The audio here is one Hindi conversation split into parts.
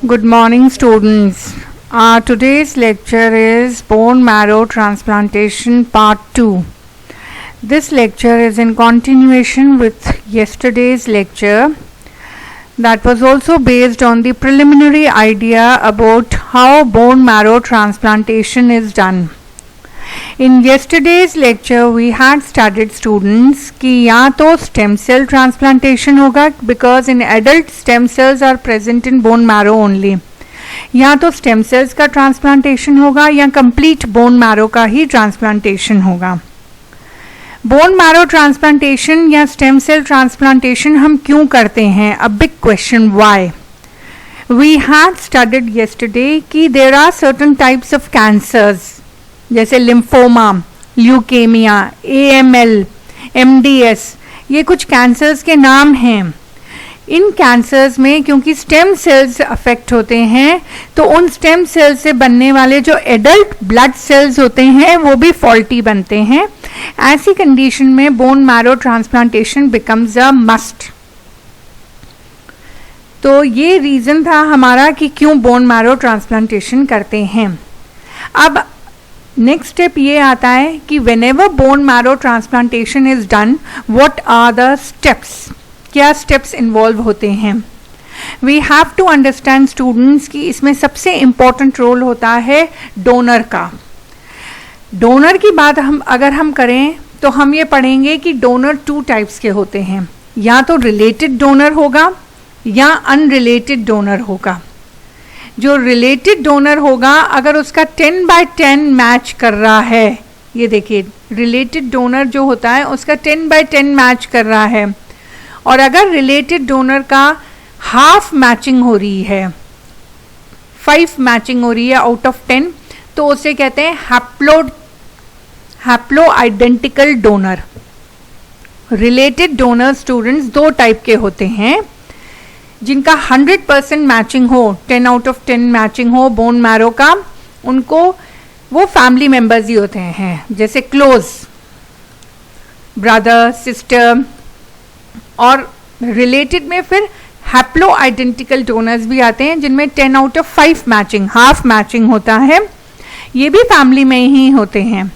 Good morning, students. Today's lecture is Bone Marrow Transplantation Part 2. This lecture is in continuation with yesterday's lecture that was also based on the preliminary idea about how bone marrow transplantation is done. In yesterday's lecture we had studied students कि या तो stem cell transplantation होगा because in adult stem cells are present in bone marrow only, या तो stem cells का transplantation होगा या complete bone marrow का ही transplantation होगा. Bone marrow transplantation या stem cell transplantation हम क्यों करते हैं? A big question, why? We had studied yesterday कि there are certain types of cancers जैसे लिम्फोमा, ल्यूकेमिया, AML, MDS, ये कुछ कैंसर्स के नाम हैं. इन कैंसर्स में क्योंकि स्टेम सेल्स अफेक्ट होते हैं तो उन स्टेम सेल्स से बनने वाले जो एडल्ट ब्लड सेल्स होते हैं वो भी फॉल्टी बनते हैं. ऐसी कंडीशन में bone marrow transplantation becomes a must. तो ये रीज़न था हमारा कि क्यों बोन मैरो ट्रांसप्लांटेशन करते हैं. अब नेक्स्ट स्टेप ये आता है कि whenever bone marrow transplantation is done, what are the steps? क्या steps involve होते हैं? We have to understand students कि इसमें सबसे important role होता है डोनर का. डोनर की बात अगर हम करें तो हम ये पढ़ेंगे कि डोनर 2 टाइप्स के होते हैं, या तो रिलेटेड डोनर होगा या अनरिलेटेड डोनर होगा. जो रिलेटेड डोनर होगा अगर उसका 10/10 मैच कर रहा है, ये देखिए रिलेटेड डोनर जो होता है उसका 10/10 मैच कर रहा है, और अगर रिलेटेड डोनर का हाफ मैचिंग हो रही है, 5 मैचिंग हो रही है आउट ऑफ 10, तो उसे कहते हैं haplo identical donor. Related donor students 2 type के होते हैं. जिनका 100% मैचिंग हो, 10 आउट ऑफ 10 मैचिंग हो बोन मैरो का, उनको वो फैमिली मेंबर्स ही होते हैं, जैसे क्लोज ब्रदर सिस्टर. और रिलेटेड में फिर हैप्लो आइडेंटिकल डोनर्स भी आते हैं जिनमें 10 out of 5 matching, half matching होता है, ये भी फैमिली में ही होते हैं.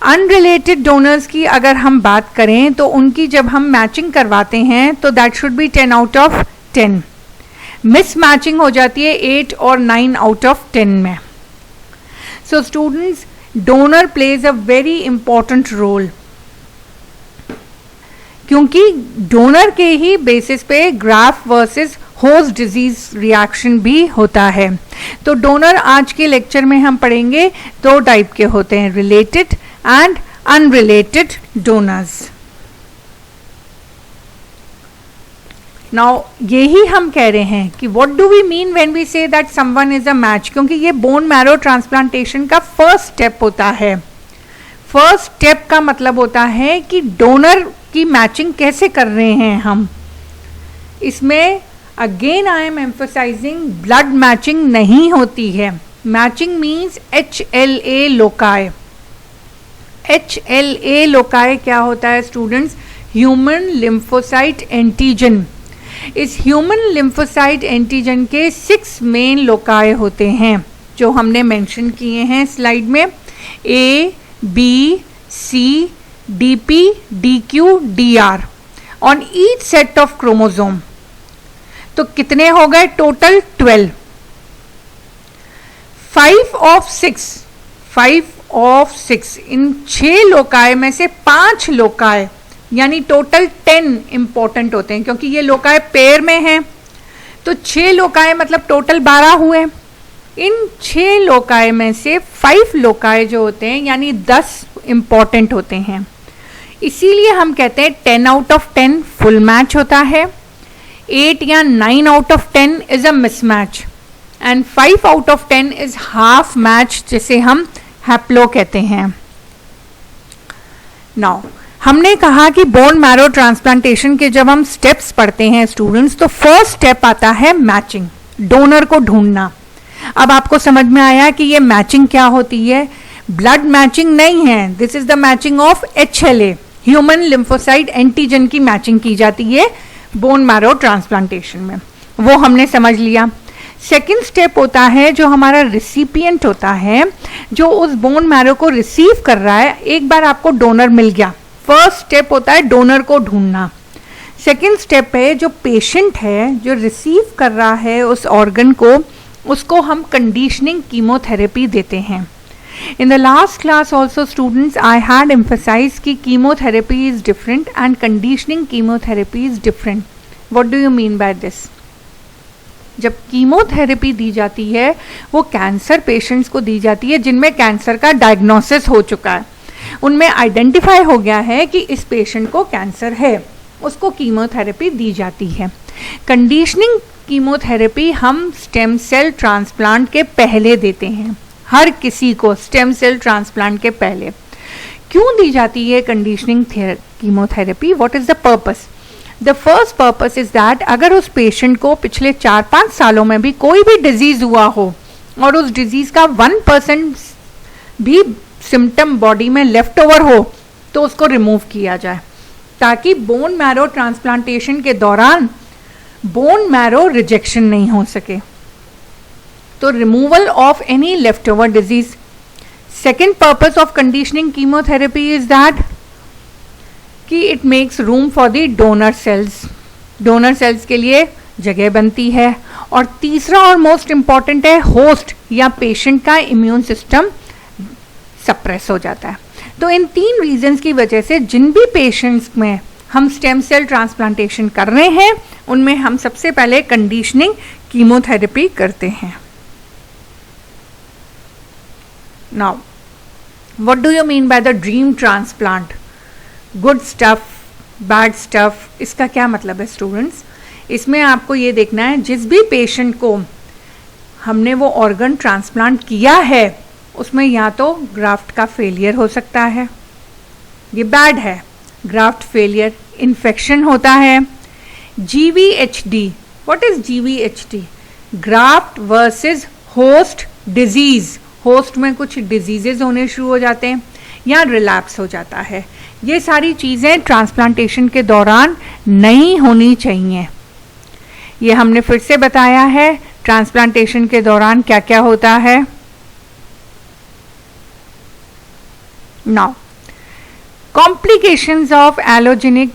अनरिलेटेड डोनर्स की अगर हम बात करें तो उनकी जब हम मैचिंग करवाते हैं तो that should be 10 out of 10. Miss matching हो जाती है 8 और 9 आउट ऑफ 10 में. So students, donor plays a very important role, क्योंकि डोनर के ही बेसिस पे graft versus host disease reaction भी होता है. तो डोनर आज के लेक्चर में हम पढ़ेंगे 2 टाइप के होते हैं, related and unrelated donors. Now यही हम कह रहे हैं कि what do we mean when we say that someone is a match, क्योंकि ये बोन मैरो ट्रांसप्लांटेशन का फर्स्ट स्टेप होता है. फर्स्ट स्टेप का मतलब होता है कि डोनर की मैचिंग कैसे कर रहे हैं हम. इसमें again I am emphasising, blood matching नहीं होती है. Matching means HLA लोकाय. HLA लोकाय क्या होता है स्टूडेंट्स? Human lymphocyte antigen. इस ह्यूमन लिम्फोसाइट एंटीजन के 6 मेन लोकाय होते हैं जो हमने मेंशन किए हैं स्लाइड में, A, B, C, DP, DQ, DR on each set of chromosome. तो कितने हो गए टोटल? 12. 5 ऑफ 6 इन 6 लोकाय में से 5 लोकाय यानी टोटल 10 इंपॉर्टेंट होते हैं, क्योंकि ये लोकाय पेयर में हैं. तो 6 लोकाय मतलब टोटल 12 हुए. इन 6 लोकाय में से 5 लोकाय जो होते हैं यानी 10 इंपॉर्टेंट होते हैं. इसीलिए हम कहते हैं 10 आउट ऑफ 10 फुल मैच होता है, 8 या 9 out of 10 is a mismatch, and 5 out of 10 is half match, जिसे हम हैप्लो कहते हैं. नाउ हमने कहा कि बोन मैरो ट्रांसप्लांटेशन के जब हम स्टेप्स पढ़ते हैं स्टूडेंट्स, तो फर्स्ट स्टेप आता है मैचिंग, डोनर को ढूंढना. अब आपको समझ में आया कि ये मैचिंग क्या होती है. ब्लड मैचिंग नहीं है, this is the matching of HLA, human lymphocyte antigen की मैचिंग की जाती है बोन मैरो ट्रांसप्लांटेशन में. वो हमने समझ लिया. सेकेंड स्टेप होता है जो हमारा रिसिपिएंट होता है, जो उस बोन मैरो को रिसीव कर रहा है। एक बार आपको डोनर मिल गया, फर्स्ट स्टेप होता है डोनर को ढूंढना। सेकेंड स्टेप है जो पेशेंट है जो रिसीव कर रहा है उस ऑर्गन को, उसको हम कंडीशनिंग कीमोथेरेपी देते हैं। In the last class also students I had emphasized कि chemotherapy is different and conditioning chemotherapy is different. What do you mean by this? जब कीमोथेरेपी दी जाती है वो कैंसर पेशेंट्स को दी जाती है जिनमें कैंसर का डायग्नोसिस हो चुका है, उनमें आइडेंटिफाई हो गया है कि इस पेशेंट को कैंसर है, उसको कीमोथेरेपी दी जाती है। कंडीशनिंग कीमोथेरेपी हम स्टेम सेल ट्रांसप्लांट के पहले देते हैं, हर किसी को स्टेम सेल ट्रांसप्लांट के पहले। क्यों दी जाती है conditioning chemotherapy? What is the purpose? The first purpose is that अगर उस पेशेंट को पिछले 4-5 सालों में भी कोई भी डिजीज हुआ हो और उस डिजीज का 1% भी सिम्टम बॉडी में लेफ्ट ओवर हो तो उसको रिमूव किया जाए, ताकि बोन मैरो ट्रांसप्लांटेशन के दौरान बोन मैरो रिजेक्शन नहीं हो सके। तो removal of any left over disease. Second purpose of conditioning chemotherapy is that कि it makes room for the donor cells, donor cells के लिए जगह बनती है। और तीसरा और मोस्ट इंपॉर्टेंट है, होस्ट या पेशेंट का इम्यून सिस्टम सप्रेस हो जाता है। तो इन 3 रीजंस की वजह से जिन भी पेशेंट्स में हम स्टेम सेल ट्रांसप्लांटेशन कर रहे हैं उनमें हम सबसे पहले कंडीशनिंग कीमोथेरेपी करते हैं। Now what do you mean by the dream transplant? Good stuff, bad stuff, इसका क्या मतलब है स्टूडेंट्स? इसमें आपको ये देखना है जिस भी पेशेंट को हमने वो ऑर्गन ट्रांसप्लांट किया है उसमें या तो ग्राफ्ट का फेलियर हो सकता है, ये बैड है, ग्राफ्ट फेलियर, इन्फेक्शन होता है। GVHD, what is GVHD? Graft versus host disease, host में कुछ डिजीजेज होने शुरू हो जाते हैं या रिलैप्स हो जाता है। ये सारी चीज़ें ट्रांसप्लांटेशन के दौरान नहीं होनी चाहिए। ये हमने फिर से बताया है ट्रांसप्लांटेशन के दौरान क्या क्या होता है। Now complications of allogeneic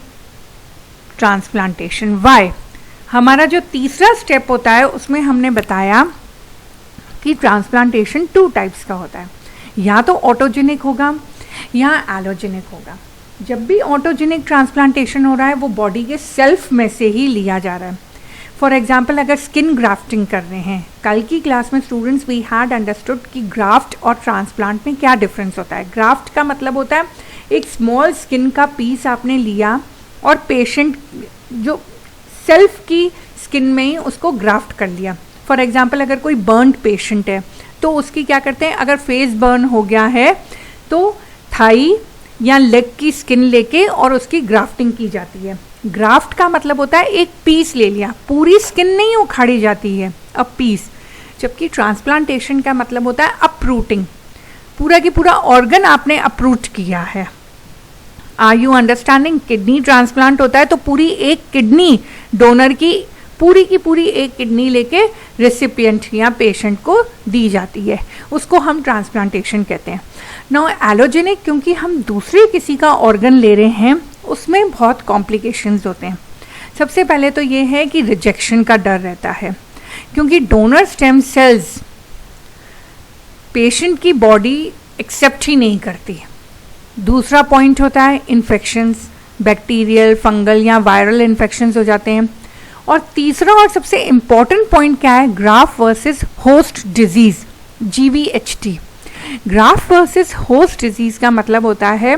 transplantation. Why? हमारा जो तीसरा स्टेप होता है उसमें हमने बताया कि ट्रांसप्लांटेशन 2 टाइप्स का होता है, या तो ऑटोजेनिक होगा या एलोजेनिक होगा। जब भी ऑटोजेनिक ट्रांसप्लांटेशन हो रहा है वो बॉडी के सेल्फ में से ही लिया जा रहा है। फॉर एग्जाम्पल अगर स्किन ग्राफ्टिंग कर रहे हैं, कल की क्लास में स्टूडेंट्स वी हैड अंडरस्टूड कि ग्राफ्ट और ट्रांसप्लांट में क्या डिफरेंस होता है। ग्राफ्ट का मतलब होता है एक स्मॉल स्किन का पीस आपने लिया और पेशेंट जो सेल्फ की स्किन में ही उसको ग्राफ्ट कर लिया। फॉर एग्जाम्पल अगर कोई बर्न पेशेंट है तो उसकी क्या करते हैं, अगर फेस बर्न हो गया है तो थाई या लेग की स्किन लेके और उसकी ग्राफ्टिंग की जाती है। ग्राफ्ट का मतलब होता है एक पीस ले लिया, पूरी स्किन नहीं उखाड़ी जाती है, अ पीस। जबकि ट्रांसप्लांटेशन का मतलब होता है अपरूटिंग, पूरा की पूरा ऑर्गन आपने अपरूट किया है। Are you understanding? Kidney transplant होता है तो पूरी एक किडनी डोनर की पूरी एक किडनी लेके रेसिपिएंट या पेशेंट को दी जाती है, उसको हम ट्रांसप्लांटेशन कहते हैं। नाउ एलोजेनिक, क्योंकि हम दूसरे किसी का ऑर्गन ले रहे हैं उसमें बहुत कॉम्प्लिकेशंस होते हैं। सबसे पहले तो ये है कि रिजेक्शन का डर रहता है, क्योंकि डोनर स्टेम सेल्स पेशेंट की बॉडी एक्सेप्ट ही नहीं करती। दूसरा पॉइंट होता है इन्फेक्शंस, बैक्टीरियल, फंगल या वायरल इन्फेक्शंस हो जाते हैं। और तीसरा और सबसे इम्पॉर्टेंट पॉइंट क्या है, graft versus host disease, GVHD। Graft versus host disease का मतलब होता है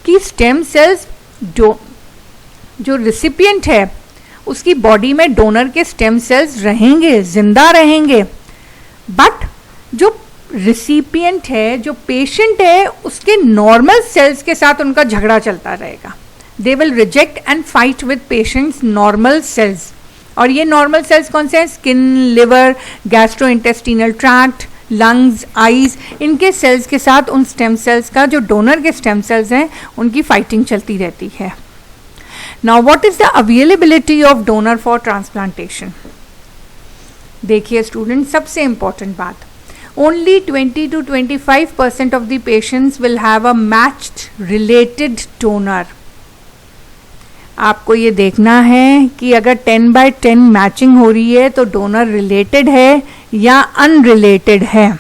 कि स्टेम सेल्स जो रिसिपिएंट है उसकी बॉडी में डोनर के स्टेम सेल्स रहेंगे, जिंदा रहेंगे, बट जो रिसिपिएंट है, जो पेशेंट है, उसके नॉर्मल सेल्स के साथ उनका झगड़ा चलता रहेगा। They will reject and fight with patients normal sales. और ये नॉर्मल सेल्स कौन से हैं? Skin, liver, gastrointestinal tract, lungs, eyes, इनके सेल्स के साथ उन स्टेम सेल्स का, जो डोनर के स्टेम सेल्स हैं, उनकी फाइटिंग चलती रहती है। Now what is the availability of donor for transplantation? देखिए स्टूडेंट, सबसे इम्पॉर्टेंट बात, only 20 to 25% of the patients will have a matched related donor. आपको ये देखना है कि अगर 10/10 मैचिंग हो रही है तो डोनर रिलेटेड है या अनरिलेटेड है।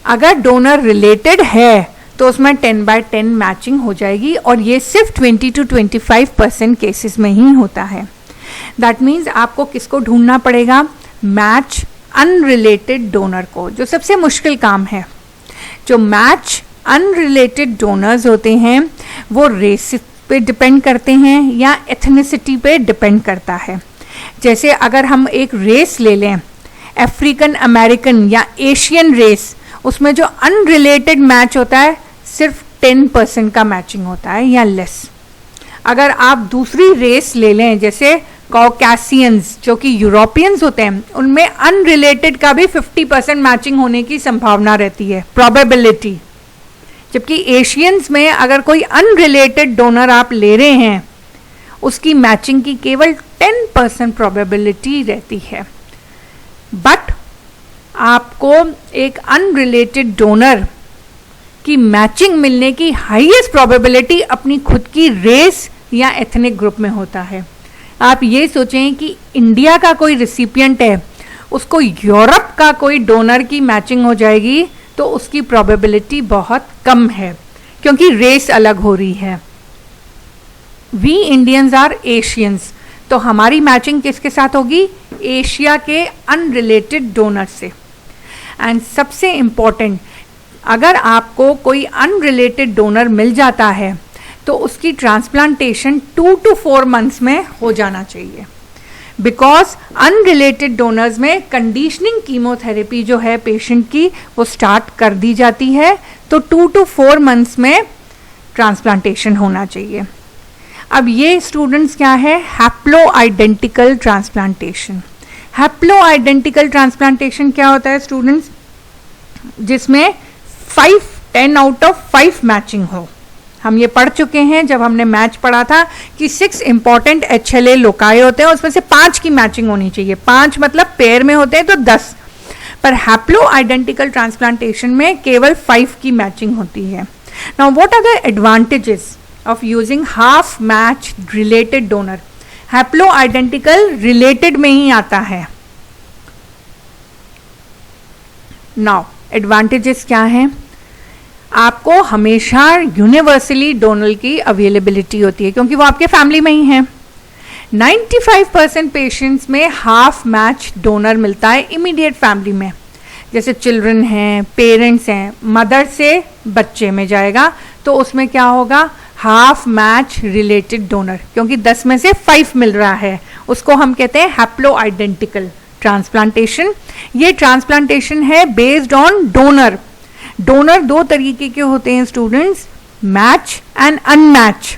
अगर डोनर रिलेटेड है तो उसमें 10/10 मैचिंग हो जाएगी, और ये सिर्फ 20 to 25% केसेस में ही होता है। दैट मीन्स आपको किसको ढूंढना पड़ेगा? मैच अनरिलेटेड डोनर को, जो सबसे मुश्किल काम है। जो मैच अनरिलेटेड डोनर्स होते हैं वो रेस पे डिपेंड करते हैं या एथनिसिटी पे डिपेंड करता है। जैसे अगर हम एक रेस ले लें, अफ्रीकन अमेरिकन या एशियन रेस, उसमें जो अनरिलेटेड मैच होता है सिर्फ 10% का मैचिंग होता है या लेस। अगर आप दूसरी रेस ले लें, जैसे कॉकेशियंस जो कि यूरोपियंस होते हैं, उनमें अनरिलेटेड का भी 50% मैचिंग होने की संभावना रहती है, प्रोबेबिलिटी। जबकि एशियंस में अगर कोई अनरिलेटेड डोनर आप ले रहे हैं, उसकी मैचिंग की केवल 10% प्रोबेबिलिटी रहती है। बट आपको एक अनरिलेटेड डोनर की मैचिंग मिलने की हाईएस्ट प्रोबेबिलिटी अपनी खुद की रेस या एथनिक ग्रुप में होता है। आप ये सोचें कि इंडिया का कोई रिसिपिएंट है, उसको यूरोप का कोई डोनर की मैचिंग हो जाएगी तो उसकी प्रोबेबिलिटी बहुत कम है, क्योंकि रेस अलग हो रही है। वी इंडियंस आर एशियंस, तो हमारी मैचिंग किसके साथ होगी? एशिया के अनरिलेटेड डोनर से। एंड सबसे इम्पॉर्टेंट, अगर आपको कोई अनरिलेटेड डोनर मिल जाता है तो उसकी ट्रांसप्लांटेशन 2 to 4 months में हो जाना चाहिए, बिकॉज अनरिलेटेड डोनर्स में कंडीशनिंग कीमोथेरेपी जो है पेशेंट की वो स्टार्ट कर दी जाती है, तो 2 to 4 months में ट्रांसप्लांटेशन होना चाहिए। अब ये स्टूडेंट्स क्या है? Haplo identical transplantation. Haplo identical transplantation क्या होता है स्टूडेंट्स? जिसमें 10 out of 5 मैचिंग हो। हम ये पढ़ चुके हैं जब हमने मैच पढ़ा था कि 6 इंपॉर्टेंट HLA लोकाई होते हैं, उसमें से 5 की मैचिंग होनी चाहिए। 5 मतलब पेयर में होते हैं तो 10, पर हैप्लो आइडेंटिकल ट्रांसप्लांटेशन में केवल 5 की मैचिंग होती है। Now what are the advantages of using half match related donor? Haploidentical related में ही आता है। नाउ एडवांटेजेस क्या हैं? आपको हमेशा यूनिवर्सली डोनर की अवेलेबिलिटी होती है, क्योंकि वो आपके फैमिली में ही है। 95% पेशेंट्स में हाफ मैच डोनर मिलता है इमीडिएट फैमिली में, जैसे चिल्ड्रन हैं, पेरेंट्स हैं, मदर से बच्चे में जाएगा तो उसमें क्या होगा? हाफ मैच रिलेटेड डोनर, क्योंकि 10 में से 5 मिल रहा है, उसको हम कहते हैं हैप्लो आइडेंटिकल ट्रांसप्लांटेशन। ये ट्रांसप्लांटेशन है बेस्ड ऑन डोनर। डोनर 2 तरीके के होते हैं स्टूडेंट्स, मैच एंड अनमैच।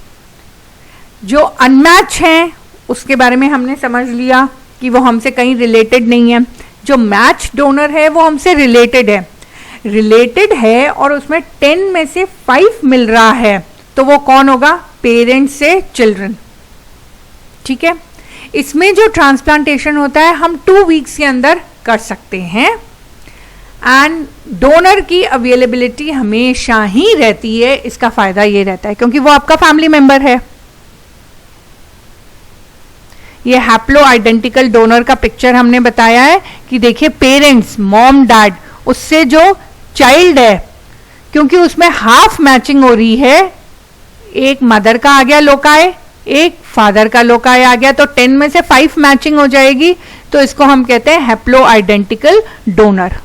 जो अनमैच हैं उसके बारे में हमने समझ लिया कि वो हमसे कहीं रिलेटेड नहीं है। जो मैच डोनर है वो हमसे रिलेटेड है और उसमें 10 में से 5 मिल रहा है, तो वो कौन होगा? पेरेंट्स से चिल्ड्रन। ठीक है, इसमें जो ट्रांसप्लांटेशन होता है हम 2 weeks के अंदर कर सकते हैं, एंड डोनर की अवेलेबिलिटी हमेशा ही रहती है। इसका फायदा ये रहता है क्योंकि वो आपका फैमिली मेंबर है। ये हैप्लो आइडेंटिकल डोनर का पिक्चर हमने बताया है कि देखिए पेरेंट्स, मॉम डैड, उससे जो चाइल्ड है, क्योंकि उसमें हाफ मैचिंग हो रही है, एक मदर का आ गया लोकाय, एक फादर का लोकाय आ गया, तो 10 में से 5 मैचिंग हो जाएगी, तो इसको हम कहते हैं haplo identical donor.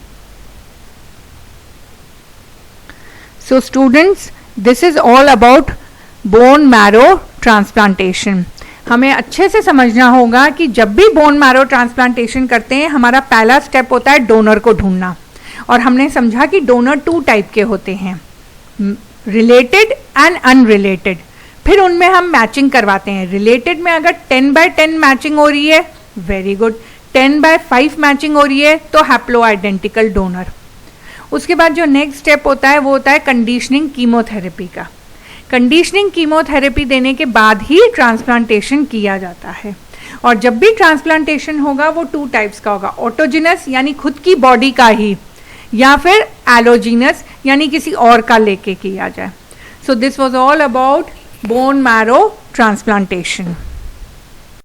So students, this is all about bone marrow transplantation. हमें अच्छे से समझना होगा कि जब भी बोन मैरो ट्रांसप्लांटेशन करते हैं हमारा पहला स्टेप होता है डोनर को ढूंढना, और हमने समझा कि डोनर 2 टाइप के होते हैं, रिलेटेड एंड अनरिलेटेड। फिर उनमें हम मैचिंग करवाते हैं। रिलेटेड में अगर 10/10 मैचिंग हो रही है, वेरी गुड। 10/5 मैचिंग हो रही है तो हैप्लो आइडेंटिकल डोनर। उसके बाद जो नेक्स्ट स्टेप होता है वो होता है कंडीशनिंग कीमोथेरेपी का। कंडीशनिंग कीमोथेरेपी देने के बाद ही ट्रांसप्लांटेशन किया जाता है। और जब भी ट्रांसप्लांटेशन होगा वो 2 टाइप्स का होगा, ऑटोजिनस यानी खुद की बॉडी का ही, या फिर एलोजीनस यानी किसी और का लेके किया जाए. So this was all about bone marrow transplantation.